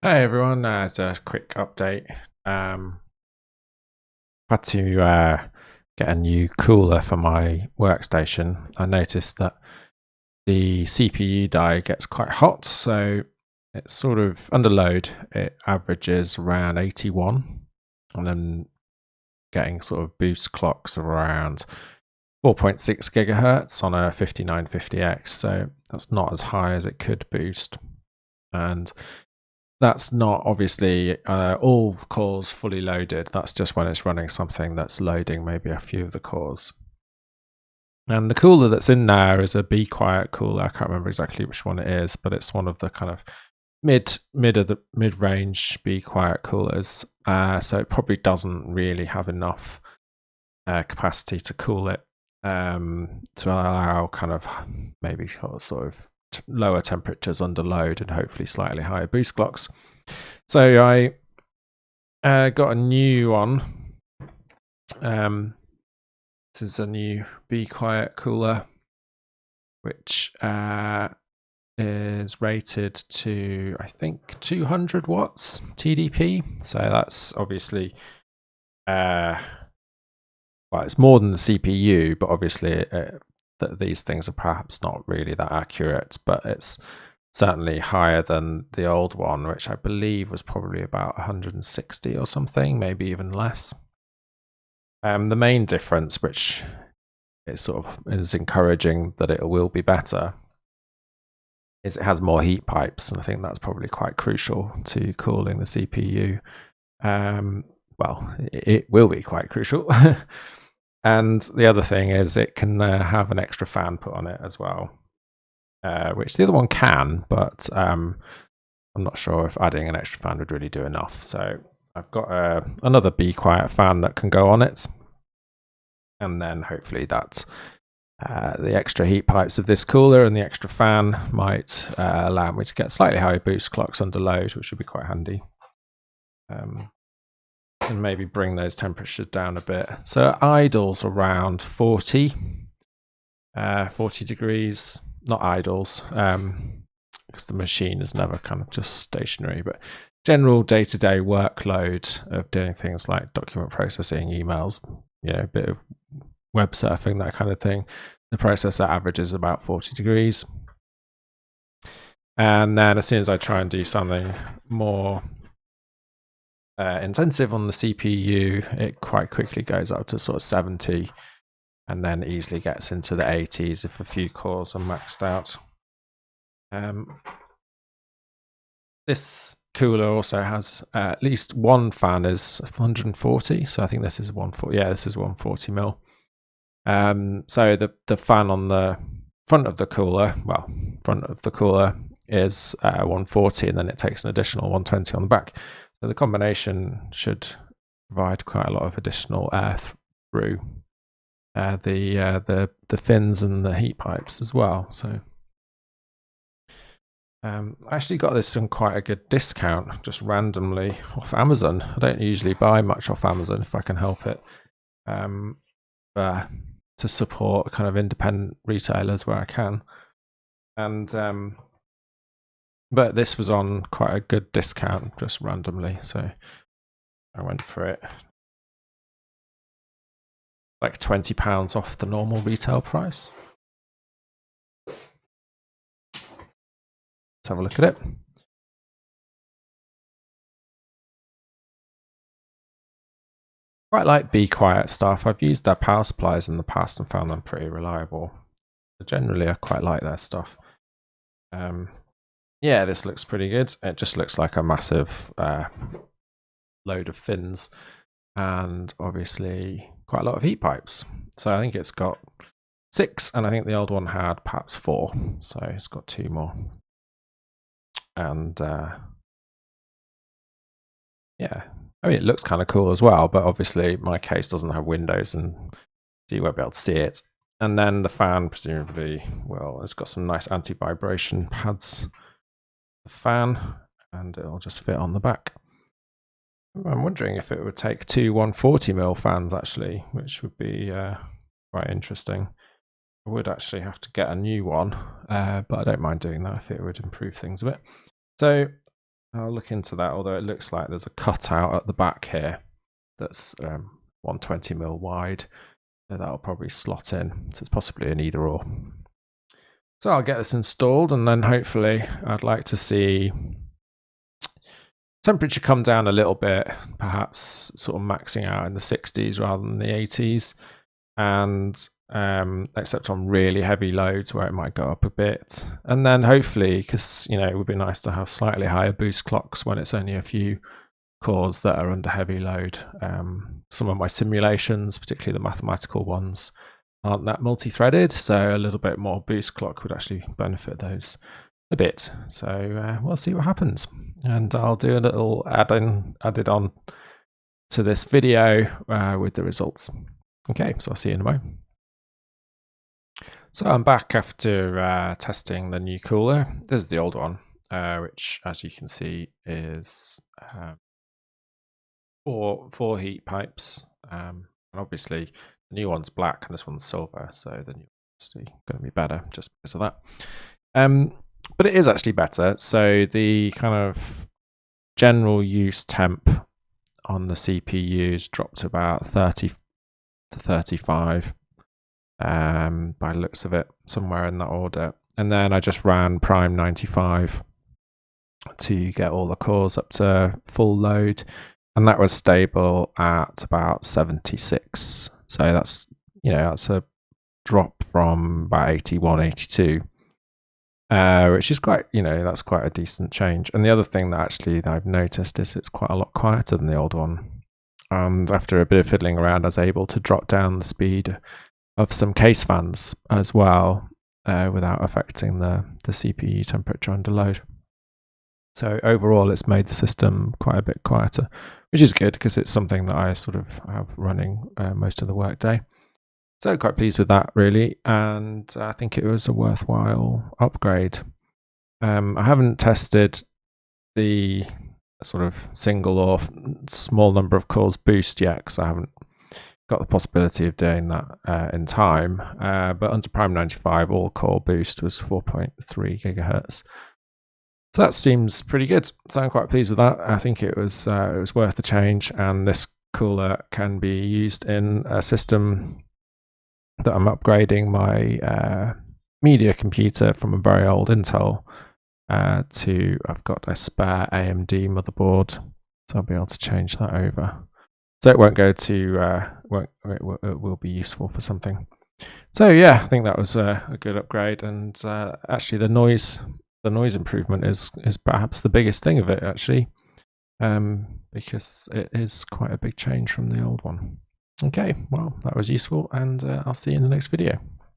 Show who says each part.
Speaker 1: Hey everyone, as a quick update, had to get a new cooler for my workstation. I noticed that the CPU die gets quite hot, so it's sort of under load. It averages around 81, and then getting sort of boost clocks around 4.6 gigahertz on a 5950X, so that's not as high as it could boost. And that's not obviously all cores fully loaded. That's just when it's running something that's loading maybe a few of the cores. And the cooler that's in there is a BeQuiet cooler. I can't remember exactly which one it is, but it's one of the kind of mid range BeQuiet coolers. So it probably doesn't really have enough capacity to cool it to allow kind of maybe sort of lower temperatures under load and hopefully slightly higher boost clocks. So I got a new one. This is a new BeQuiet cooler, which is rated to, I think, 200 watts TDP. So that's obviously, well, it's more than the CPU, but obviously these things are perhaps not really that accurate, but it's certainly higher than the old one, which I believe was probably about 160 or something, maybe even less. The main difference, which is sort of is encouraging that it will be better, is it has more heat pipes, and I think that's probably quite crucial to cooling the CPU. Well, it will be quite crucial. And the other thing is it can have an extra fan put on it as well, which the other one can, but I'm not sure if adding an extra fan would really do enough. So I've got another BeQuiet fan that can go on it, and then hopefully that the extra heat pipes of this cooler and the extra fan might allow me to get slightly higher boost clocks under load, which would be quite handy. And maybe bring those temperatures down a bit. So idles around 40 degrees, not idles, because the machine is never kind of just stationary, but general day-to-day workload of doing things like document processing, emails, a bit of web surfing, that kind of thing. The processor averages about 40 degrees. And then as soon as I try and do something more intensive on the CPU, it quite quickly goes up to sort of 70 and then easily gets into the 80s if a few cores are maxed out. This cooler also has at least one fan is 140, so I think this is 140. Yeah, this is 140 mil. So the fan on the front of the cooler, is 140, and then it takes an additional 120 on the back. So the combination should provide quite a lot of additional air through the fins and the heat pipes as well. So I actually got this on quite a good discount, just randomly off Amazon. I don't usually buy much off Amazon if I can help it, to support kind of independent retailers where I can. And but this was on quite a good discount, just randomly, so I went for it. Like £20 off the normal retail price. Let's have a look at it. Quite like BeQuiet stuff. I've used their power supplies in the past and found them pretty reliable. So generally, I quite like their stuff. Yeah, this looks pretty good. It just looks like a massive load of fins and obviously quite a lot of heat pipes. So I think it's got 6, and I think the old one had perhaps 4. So it's got 2 more. And yeah, I mean, it looks kind of cool as well, but obviously my case doesn't have windows and so you won't be able to see it. And then the fan, presumably, well, it's got some nice anti-vibration pads. The fan, and it'll just fit on the back. I'm wondering if it would take 2 140mm fans actually, which would be quite interesting. I would actually have to get a new one, but I don't mind doing that if it would improve things a bit. So I'll look into that, although it looks like there's a cutout at the back here that's 120mm wide, so that'll probably slot in, so it's possibly an either or. So I'll get this installed, and then hopefully I'd like to see temperature come down a little bit, perhaps sort of maxing out in the 60s rather than the 80s, and except on really heavy loads where it might go up a bit. And then hopefully, because it would be nice to have slightly higher boost clocks when it's only a few cores that are under heavy load. Some of my simulations, particularly the mathematical ones, aren't that multi-threaded, so a little bit more boost clock would actually benefit those a bit. So we'll see what happens, and I'll do a little added on to this video with the results. Okay, so I'll see you in a moment. So I'm back after testing the new cooler. This is the old one, which, as you can see, is four heat pipes, and obviously the new one's black and this one's silver, so the new one's going to be better just because of that. But it is actually better. So the kind of general use temp on the CPUs dropped to about 30 to 35 by the looks of it, somewhere in that order. And then I just ran Prime 95 to get all the cores up to full load, and that was stable at about 76. So that's that's a drop from about 81, 82, which is quite that's quite a decent change. And the other thing that actually I've noticed is it's quite a lot quieter than the old one. And after a bit of fiddling around, I was able to drop down the speed of some case fans as well, without affecting the CPU temperature under load. So overall, it's made the system quite a bit quieter, which is good because it's something that I sort of have running most of the workday. So quite pleased with that, really, and I think it was a worthwhile upgrade. I haven't tested the sort of single or small number of cores boost yet, because I haven't got the possibility of doing that in time. But under Prime 95, all core boost was 4.3 gigahertz. So that seems pretty good. So I'm quite pleased with that. I think it was worth the change, and this cooler can be used in a system that I'm upgrading my media computer from a very old Intel to, I've got a spare AMD motherboard, so I'll be able to change that over. So it won't go to, it will be useful for something. So yeah, I think that was a good upgrade, and actually the noise improvement is perhaps the biggest thing of it, actually, because it is quite a big change from the old one. Okay, well, that was useful, and I'll see you in the next video.